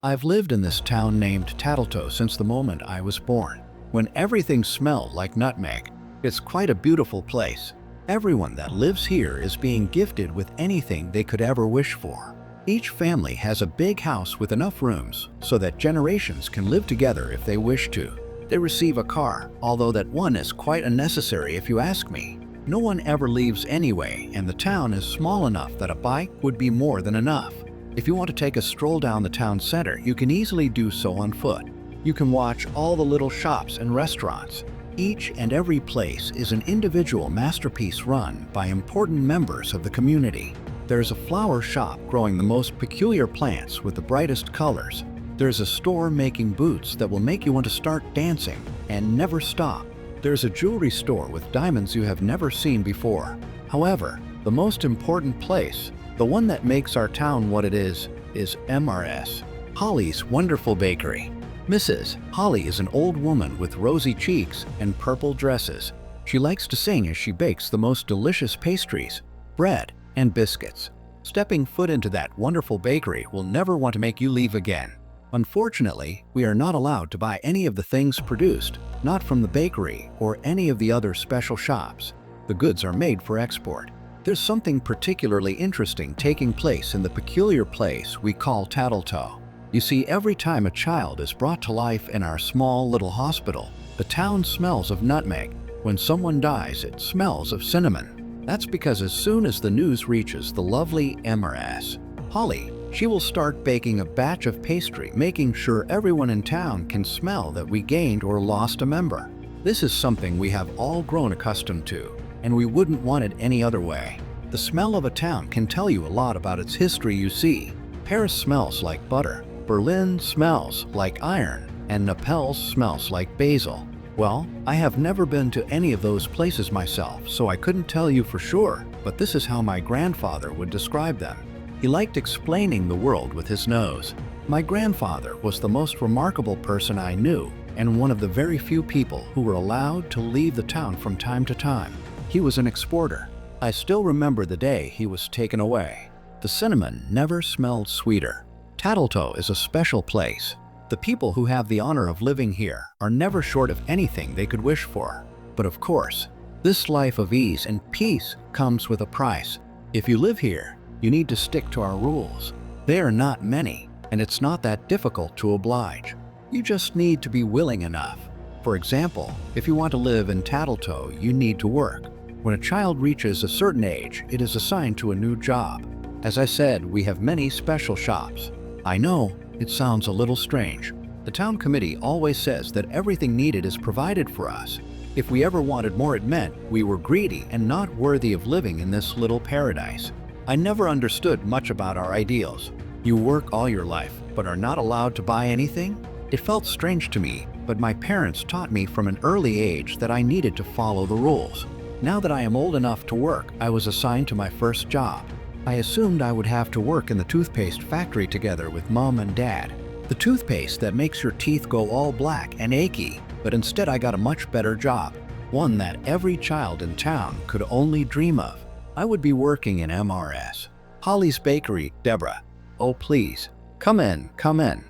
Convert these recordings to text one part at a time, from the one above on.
I've lived in this town named Tattletale since the moment I was born, when everything smelled like nutmeg. It's quite a beautiful place. Everyone that lives here is being gifted with anything they could ever wish for. Each family has a big house with enough rooms so that generations can live together if they wish to. They receive a car, although that one is quite unnecessary if you ask me. No one ever leaves anyway, and the town is small enough that a bike would be more than enough. If you want to take a stroll down the town center, you can easily do so on foot. You can watch all the little shops and restaurants. Each and every place is an individual masterpiece run by important members of the community. There's a flower shop growing the most peculiar plants with the brightest colors. There's a store making boots that will make you want to start dancing and never stop. There's a jewelry store with diamonds you have never seen before. However, the most important place, the one that makes our town what it is MRS, Holly's Wonderful Bakery. Mrs. Holly is an old woman with rosy cheeks and purple dresses. She likes to sing as she bakes the most delicious pastries, bread, and biscuits. Stepping foot into that wonderful bakery will never want to make you leave again. Unfortunately, we are not allowed to buy any of the things produced, not from the bakery or any of the other special shops. The goods are made for export. There's something particularly interesting taking place in the peculiar place we call Tattletale. You see, every time a child is brought to life in our small little hospital, the town smells of nutmeg. When someone dies, it smells of cinnamon. That's because as soon as the news reaches the lovely MRS, Holly, she will start baking a batch of pastry, making sure everyone in town can smell that we gained or lost a member. This is something we have all grown accustomed to, and we wouldn't want it any other way. The smell of a town can tell you a lot about its history. You see, Paris smells like butter, Berlin smells like iron, and Naples smells like basil. Well, I have never been to any of those places myself, so I couldn't tell you for sure, but this is how my grandfather would describe them. He liked explaining the world with his nose. My grandfather was the most remarkable person I knew, and one of the very few people who were allowed to leave the town from time to time. He was an exporter. I still remember the day he was taken away. The cinnamon never smelled sweeter. Tattletale is a special place. The people who have the honor of living here are never short of anything they could wish for. But of course, this life of ease and peace comes with a price. If you live here, you need to stick to our rules. They are not many, and it's not that difficult to oblige. You just need to be willing enough. For example, if you want to live in Tattletale, you need to work. When a child reaches a certain age, it is assigned to a new job. As I said, we have many special shops. I know, it sounds a little strange. The town committee always says that everything needed is provided for us. If we ever wanted more, it meant we were greedy and not worthy of living in this little paradise. I never understood much about our ideals. You work all your life, but are not allowed to buy anything? It felt strange to me, but my parents taught me from an early age that I needed to follow the rules. Now that I am old enough to work, I was assigned to my first job. I assumed I would have to work in the toothpaste factory together with Mom and Dad. The toothpaste that makes your teeth go all black and achy, but instead I got a much better job, one that every child in town could only dream of. I would be working in MRS. Holly's Bakery. Deborah. Oh please, come in, come in.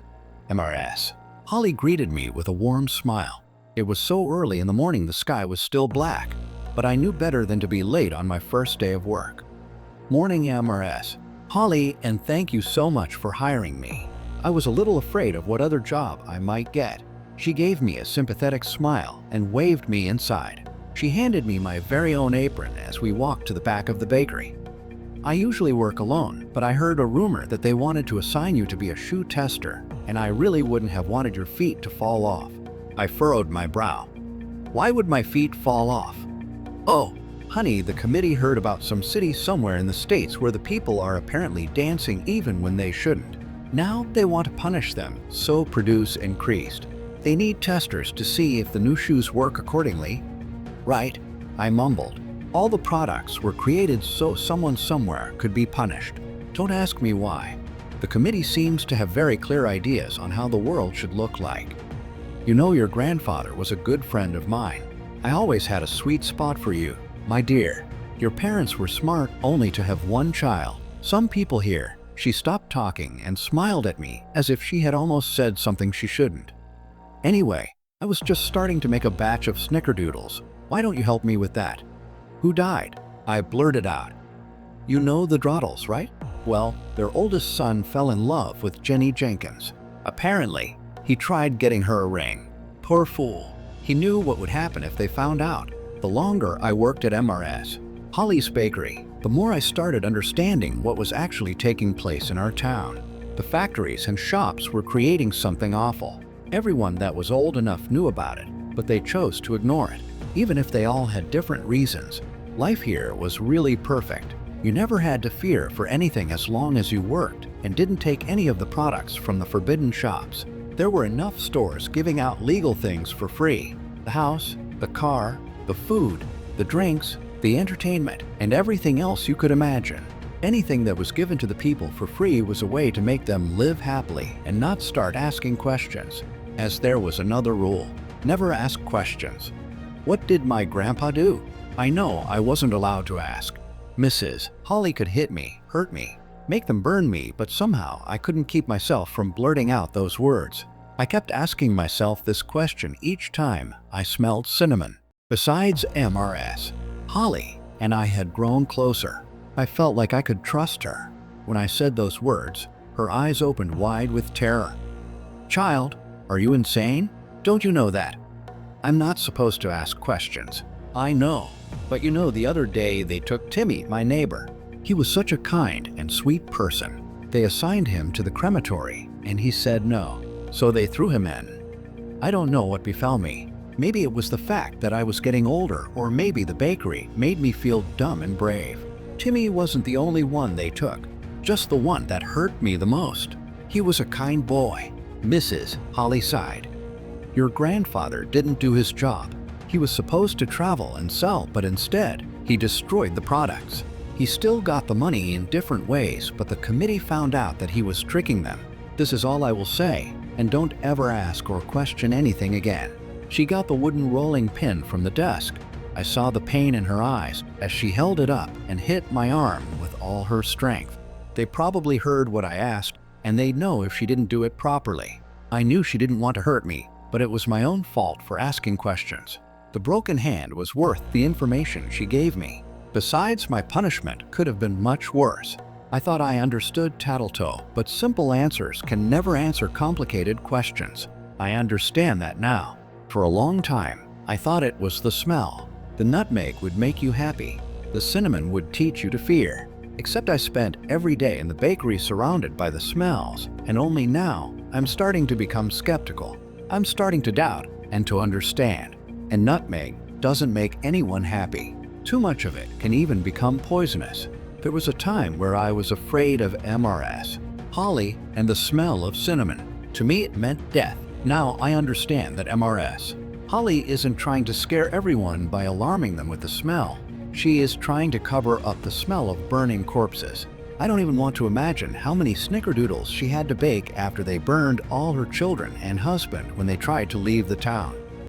MRS. Holly greeted me with a warm smile. It was so early in the morning the sky was still black, but I knew better than to be late on my first day of work. Morning MRS. Holly, and thank you so much for hiring me. I was a little afraid of what other job I might get. She gave me a sympathetic smile and waved me inside. She handed me my very own apron as we walked to the back of the bakery. I usually work alone, but I heard a rumor that they wanted to assign you to be a shoe tester, and I really wouldn't have wanted your feet to fall off. I furrowed my brow. Why would my feet fall off? Oh, honey, the committee heard about some city somewhere in the States where the people are apparently dancing even when they shouldn't. Now they want to punish them, so produce increased. They need testers to see if the new shoes work accordingly. Right, I mumbled. All the products were created so someone somewhere could be punished. Don't ask me why. The committee seems to have very clear ideas on how the world should look like. You know, your grandfather was a good friend of mine. I always had a sweet spot for you, my dear. Your parents were smart only to have one child. Some people here, She stopped talking and smiled at me as if she had almost said something she shouldn't. Anyway, I was just starting to make a batch of snickerdoodles. Why don't you help me with that? Who died? I blurted out. You know the Droddles, right? Well, their oldest son fell in love with Jenny Jenkins. Apparently, he tried getting her a ring. Poor fool. He knew what would happen if they found out. The longer I worked at MRS, Holly's Bakery, the more I started understanding what was actually taking place in our town. The factories and shops were creating something awful. Everyone that was old enough knew about it, but they chose to ignore it. Even if they all had different reasons, life here was really perfect. You never had to fear for anything as long as you worked and didn't take any of the products from the forbidden shops. There were enough stores giving out legal things for free. The house, the car, the food, the drinks, the entertainment, and everything else you could imagine. Anything that was given to the people for free was a way to make them live happily and not start asking questions. As there was another rule: never ask questions. What did my grandpa do? I know I wasn't allowed to ask. Mrs. Holly could hit me, hurt me, make them burn me, but somehow I couldn't keep myself from blurting out those words. I kept asking myself this question each time I smelled cinnamon. Besides MRS, Holly and I had grown closer. I felt like I could trust her. When I said those words, her eyes opened wide with terror. Child, are you insane? Don't you know that? I'm not supposed to ask questions. I know. But you know, the other day they took Timmy, my neighbor. He was such a kind and sweet person. They assigned him to the crematory, and he said no. So they threw him in. I don't know what befell me. Maybe it was the fact that I was getting older, or maybe the bakery made me feel dumb and brave. Timmy wasn't the only one they took, just the one that hurt me the most. He was a kind boy. Mrs. Holly sighed. Your grandfather didn't do his job. He was supposed to travel and sell, but instead, he destroyed the products. He still got the money in different ways, but the committee found out that he was tricking them. This is all I will say, and don't ever ask or question anything again. She got the wooden rolling pin from the desk. I saw the pain in her eyes as she held it up and hit my arm with all her strength. They probably heard what I asked, and they'd know if she didn't do it properly. I knew she didn't want to hurt me, but it was my own fault for asking questions. The broken hand was worth the information she gave me. Besides, my punishment could have been much worse. I thought I understood tattletale, but simple answers can never answer complicated questions. I understand that now. For a long time, I thought it was the smell. The nutmeg would make you happy. The cinnamon would teach you to fear. Except I spent every day in the bakery surrounded by the smells, and only now I'm starting to become skeptical. I'm starting to doubt and to understand. And nutmeg doesn't make anyone happy. Too much of it can even become poisonous. There was a time where I was afraid of MRS, Holly, and the smell of cinnamon. To me, it meant death. Now I understand that MRS, Holly isn't trying to scare everyone by alarming them with the smell. She is trying to cover up the smell of burning corpses. I don't even want to imagine how many snickerdoodles she had to bake after they burned all her children and husband when they tried to leave the town.